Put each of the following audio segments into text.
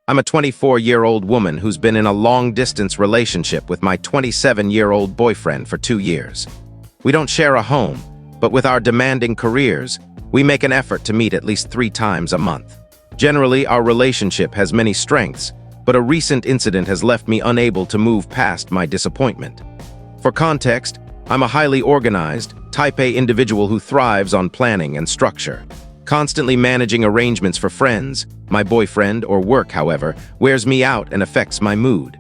I'm a 24-year-old woman who's been in a long-distance relationship with my 27-year-old boyfriend for 2 years. We don't share a home, but with our demanding careers, we make an effort to meet at least 3 times a month. Generally, our relationship has many strengths, but a recent incident has left me unable to move past my disappointment. For context, I'm a highly organized, Type A individual who thrives on planning and structure. Constantly managing arrangements for friends, my boyfriend, or work, however, wears me out and affects my mood.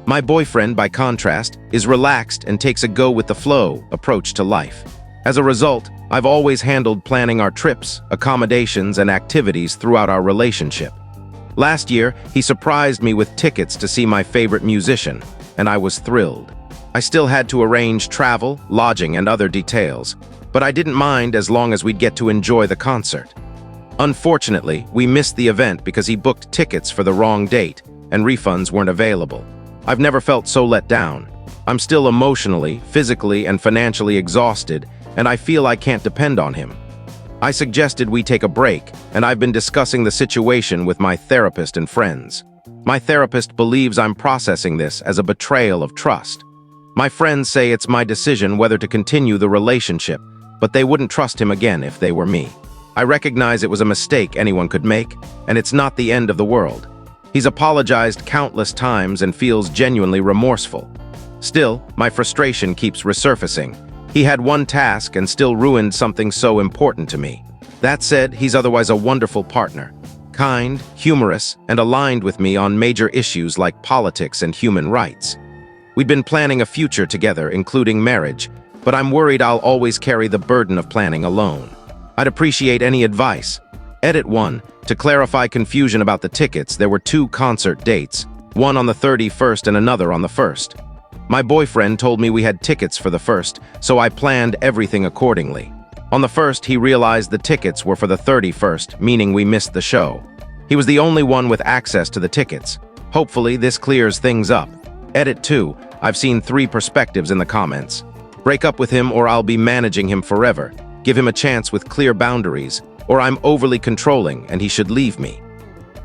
My boyfriend, by contrast, is relaxed and takes a go-with-the-flow approach to life. As a result, I've always handled planning our trips, accommodations, and activities throughout our relationship. Last year, he surprised me with tickets to see my favorite musician, and I was thrilled. I still had to arrange travel, lodging, and other details, but I didn't mind as long as we'd get to enjoy the concert. Unfortunately, we missed the event because he booked tickets for the wrong date, and refunds weren't available. I've never felt so let down. I'm still emotionally, physically, and financially exhausted, and I feel I can't depend on him. I suggested we take a break, and I've been discussing the situation with my therapist and friends. My therapist believes I'm processing this as a betrayal of trust. My friends say it's my decision whether to continue the relationship, but they wouldn't trust him again if they were me. I recognize it was a mistake anyone could make, and it's not the end of the world. He's apologized countless times and feels genuinely remorseful. Still, my frustration keeps resurfacing. He had one task and still ruined something so important to me. That said, he's otherwise a wonderful partner. Kind, humorous, and aligned with me on major issues like politics and human rights. We'd been planning a future together, including marriage, but I'm worried I'll always carry the burden of planning alone. I'd appreciate any advice. Edit 1. To clarify confusion about the tickets, there were 2 concert dates, one on the 31st and another on the 1st. My boyfriend told me we had tickets for the 1st, so I planned everything accordingly. On the 1st, he realized the tickets were for the 31st, meaning we missed the show. He was the only one with access to the tickets. Hopefully, this clears things up. Edit 2. I've seen 3 perspectives in the comments. Break up with him or I'll be managing him forever. Give him a chance with clear boundaries, or I'm overly controlling and he should leave me.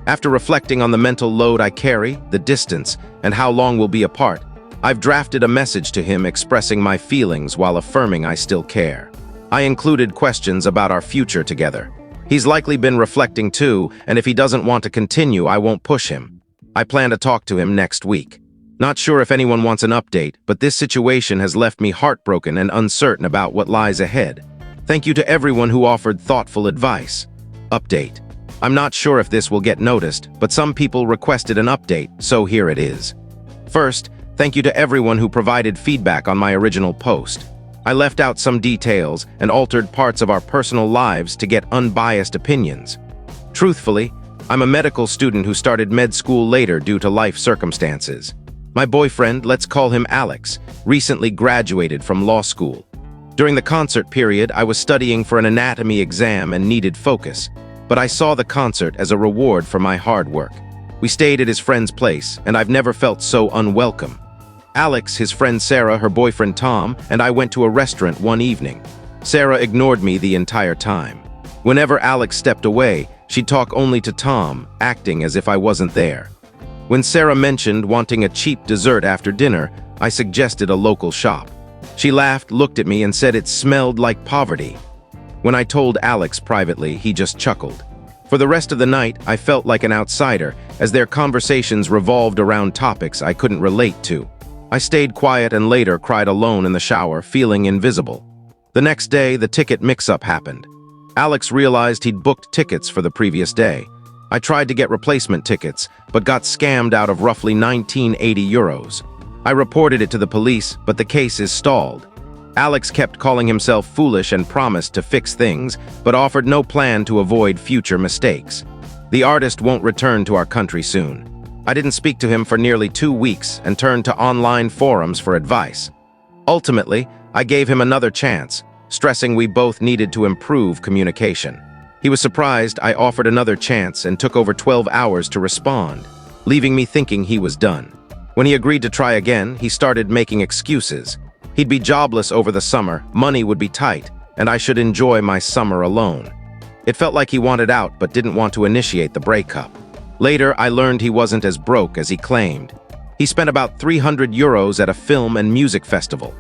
After reflecting on the mental load I carry, the distance, and how long we'll be apart, I've drafted a message to him expressing my feelings while affirming I still care. I included questions about our future together. He's likely been reflecting too, and if he doesn't want to continue, I won't push him. I plan to talk to him next week. Not sure if anyone wants an update, but this situation has left me heartbroken and uncertain about what lies ahead. Thank you to everyone who offered thoughtful advice. Update. I'm not sure if this will get noticed, but some people requested an update, so here it is. First, thank you to everyone who provided feedback on my original post. I left out some details and altered parts of our personal lives to get unbiased opinions. Truthfully, I'm a medical student who started med school later due to life circumstances. My boyfriend, let's call him Alex, recently graduated from law school. During the concert period, I was studying for an anatomy exam and needed focus, but I saw the concert as a reward for my hard work. We stayed at his friend's place, and I've never felt so unwelcome. Alex, his friend Sarah, her boyfriend Tom, and I went to a restaurant one evening. Sarah ignored me the entire time. Whenever Alex stepped away, she'd talk only to Tom, acting as if I wasn't there. When Sarah mentioned wanting a cheap dessert after dinner, I suggested a local shop. She laughed, looked at me, and said it smelled like poverty. When I told Alex privately, he just chuckled. For the rest of the night, I felt like an outsider, as their conversations revolved around topics I couldn't relate to. I stayed quiet and later cried alone in the shower, feeling invisible. The next day, the ticket mix-up happened. Alex realized he'd booked tickets for the previous day. I tried to get replacement tickets, but got scammed out of roughly €1980. I reported it to the police, but the case is stalled. Alex kept calling himself foolish and promised to fix things, but offered no plan to avoid future mistakes. The artist won't return to our country soon. I didn't speak to him for nearly 2 weeks and turned to online forums for advice. Ultimately, I gave him another chance, stressing we both needed to improve communication. He was surprised I offered another chance and took over 12 hours to respond, leaving me thinking he was done. When he agreed to try again, he started making excuses. He'd be jobless over the summer, money would be tight, and I should enjoy my summer alone. It felt like he wanted out but didn't want to initiate the breakup. Later, I learned he wasn't as broke as he claimed. He spent about €300 at a film and music festival.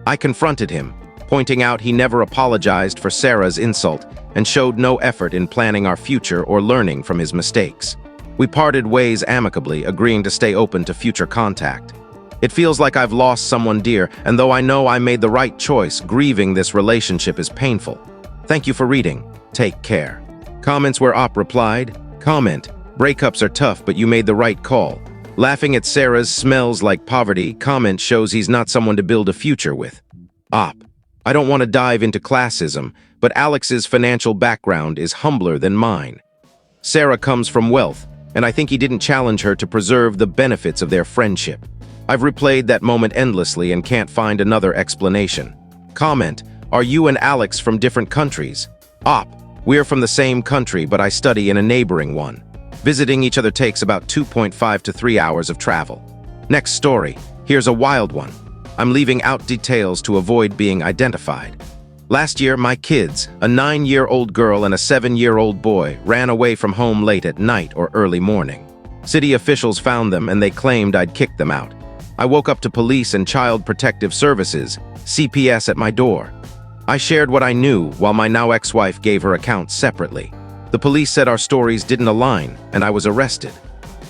I confronted him, pointing out he never apologized for Sarah's insult and showed no effort in planning our future or learning from his mistakes. We parted ways amicably, agreeing to stay open to future contact. It feels like I've lost someone dear, and though I know I made the right choice, grieving this relationship is painful. Thank you for reading. Take care. Comments where Op replied, comment, breakups are tough, but you made the right call. Laughing at Sarah's smells like poverty, comment shows he's not someone to build a future with. Op, I don't want to dive into classism, but Alex's financial background is humbler than mine. Sarah comes from wealth, and I think he didn't challenge her to preserve the benefits of their friendship. I've replayed that moment endlessly and can't find another explanation. Comment, are you and Alex from different countries? Op, we're from the same country, but I study in a neighboring one. Visiting each other takes about 2.5 to 3 hours of travel. Next story, here's a wild one. I'm leaving out details to avoid being identified. Last year, my kids, a 9-year-old girl and a 7-year-old boy, ran away from home late at night or early morning. City officials found them and they claimed I'd kicked them out. I woke up to police and Child Protective Services, CPS, at my door. I shared what I knew while my now ex-wife gave her account separately. The police said our stories didn't align and I was arrested.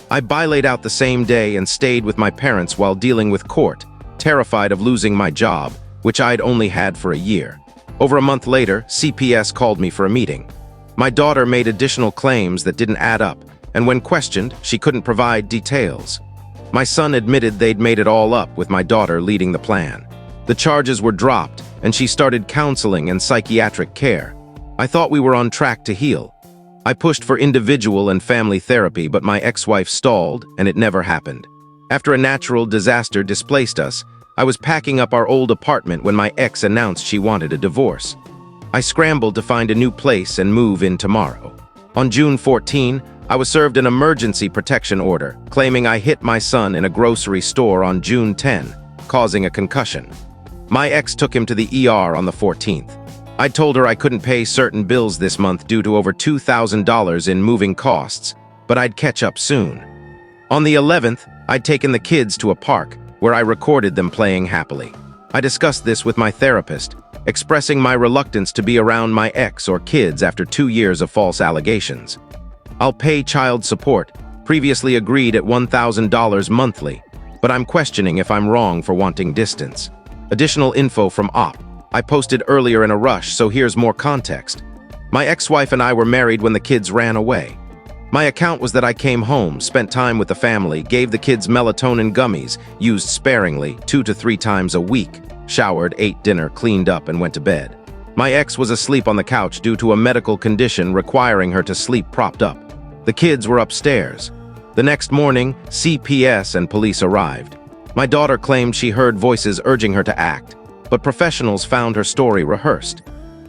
I bilaid out the same day and stayed with my parents while dealing with court, terrified of losing my job, which I'd only had for a year. Over a month later, CPS called me for a meeting. My daughter made additional claims that didn't add up, and when questioned, she couldn't provide details. My son admitted they'd made it all up, with my daughter leading the plan. The charges were dropped, and she started counseling and psychiatric care. I thought we were on track to heal. I pushed for individual and family therapy, but my ex-wife stalled, and it never happened. After a natural disaster displaced us, I was packing up our old apartment when my ex announced she wanted a divorce. I scrambled to find a new place and move in tomorrow. On June 14, I was served an emergency protection order, claiming I hit my son in a grocery store on June 10, causing a concussion. My ex took him to the ER on the 14th. I told her I couldn't pay certain bills this month due to over $2,000 in moving costs, but I'd catch up soon. On the 11th, I'd taken the kids to a park, where I recorded them playing happily. I discussed this with my therapist, expressing my reluctance to be around my ex or kids after 2 years of false allegations. I'll pay child support, previously agreed at $1,000 monthly, but I'm questioning if I'm wrong for wanting distance. Additional info from Op. I posted earlier in a rush, so here's more context. My ex-wife and I were married when the kids ran away. My account was that I came home, spent time with the family, gave the kids melatonin gummies, used sparingly 2 to 3 times a week, showered, ate dinner, cleaned up, and went to bed. My ex was asleep on the couch due to a medical condition requiring her to sleep propped up. The kids were upstairs. The next morning, CPS and police arrived. My daughter claimed she heard voices urging her to act, but professionals found her story rehearsed.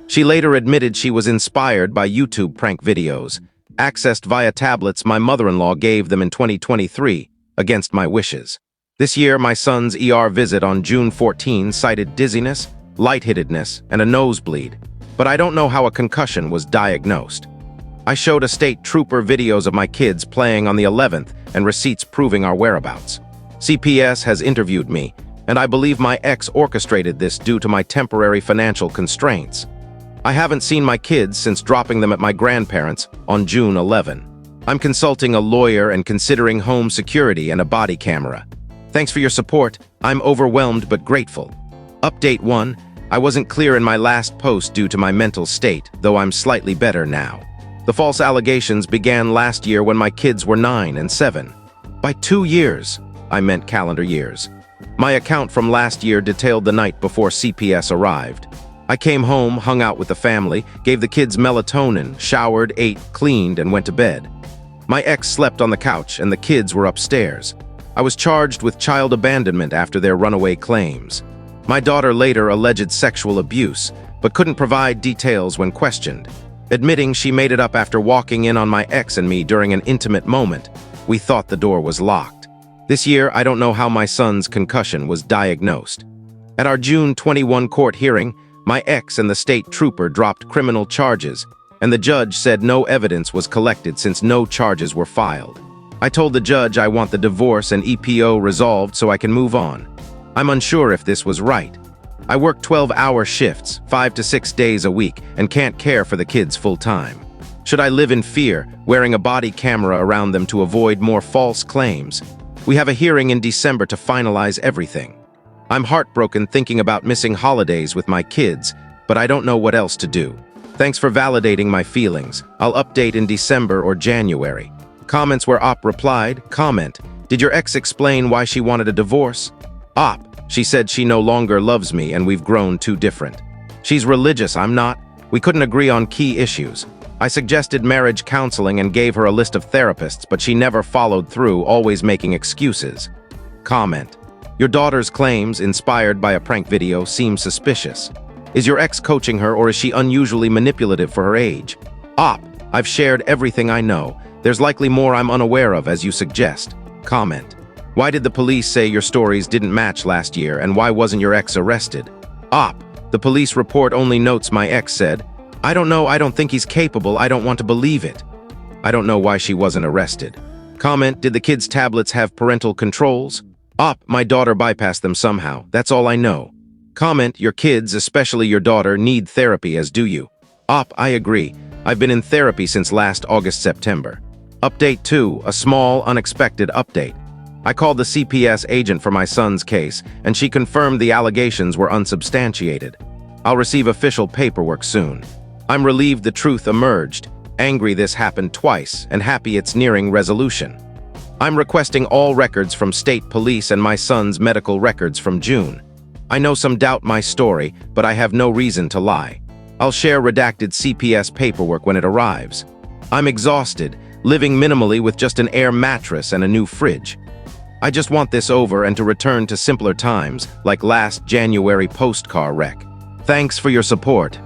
She later admitted she was inspired by YouTube prank videos, accessed via tablets my mother-in-law gave them in 2023, against my wishes. This year, my son's ER visit on June 14 cited dizziness, lightheadedness, and a nosebleed, but I don't know how a concussion was diagnosed. I showed a state trooper videos of my kids playing on the 11th and receipts proving our whereabouts. CPS has interviewed me, and I believe my ex orchestrated this due to my temporary financial constraints. I haven't seen my kids since dropping them at my grandparents' on June 11. I'm consulting a lawyer and considering home security and a body camera. Thanks for your support. I'm overwhelmed but grateful. Update 1. I wasn't clear in my last post due to my mental state, though I'm slightly better now. The false allegations began last year when my kids were 9 and 7. By 2 years, I meant calendar years. My account from last year detailed the night before CPS arrived. I came home, hung out with the family, gave the kids melatonin, showered, ate, cleaned, and went to bed. My ex slept on the couch and the kids were upstairs. I was charged with child abandonment after their runaway claims. My daughter later alleged sexual abuse, but couldn't provide details when questioned. Admitting she made it up after walking in on my ex and me during an intimate moment. We thought the door was locked. This year, I don't know how my son's concussion was diagnosed. At our June 21 court hearing, my ex and the state trooper dropped criminal charges, and the judge said no evidence was collected since no charges were filed. I told the judge I want the divorce and EPO resolved so I can move on. I'm unsure if this was right. I work 12-hour shifts, 5 to 6 days a week, and can't care for the kids full-time. Should I live in fear, wearing a body camera around them to avoid more false claims? We have a hearing in December to finalize everything. I'm heartbroken thinking about missing holidays with my kids, but I don't know what else to do. Thanks for validating my feelings. I'll update in December or January. Comments where Op replied, comment, did your ex explain why she wanted a divorce? Op, she said she no longer loves me and we've grown too different. She's religious, I'm not. We couldn't agree on key issues. I suggested marriage counseling and gave her a list of therapists, but she never followed through, always making excuses. Comment, your daughter's claims, inspired by a prank video, seem suspicious. Is your ex coaching her or is she unusually manipulative for her age? Op, I've shared everything I know. There's likely more I'm unaware of, as you suggest. Comment, why did the police say your stories didn't match last year and why wasn't your ex arrested? Op, the police report only notes my ex said, I don't know, I don't think he's capable, I don't want to believe it. I don't know why she wasn't arrested. Comment, did the kids' tablets have parental controls? Op, my daughter bypassed them somehow, that's all I know. Comment, your kids, especially your daughter, need therapy, as do you. Op, I agree. I've been in therapy since last August-September. Update 2, a small, unexpected update. I called the CPS agent for my son's case, and she confirmed the allegations were unsubstantiated. I'll receive official paperwork soon. I'm relieved the truth emerged, angry this happened twice, and happy it's nearing resolution. I'm requesting all records from state police and my son's medical records from June. I know some doubt my story, but I have no reason to lie. I'll share redacted CPS paperwork when it arrives. I'm exhausted, living minimally with just an air mattress and a new fridge. I just want this over and to return to simpler times, like last January post-car wreck. Thanks for your support.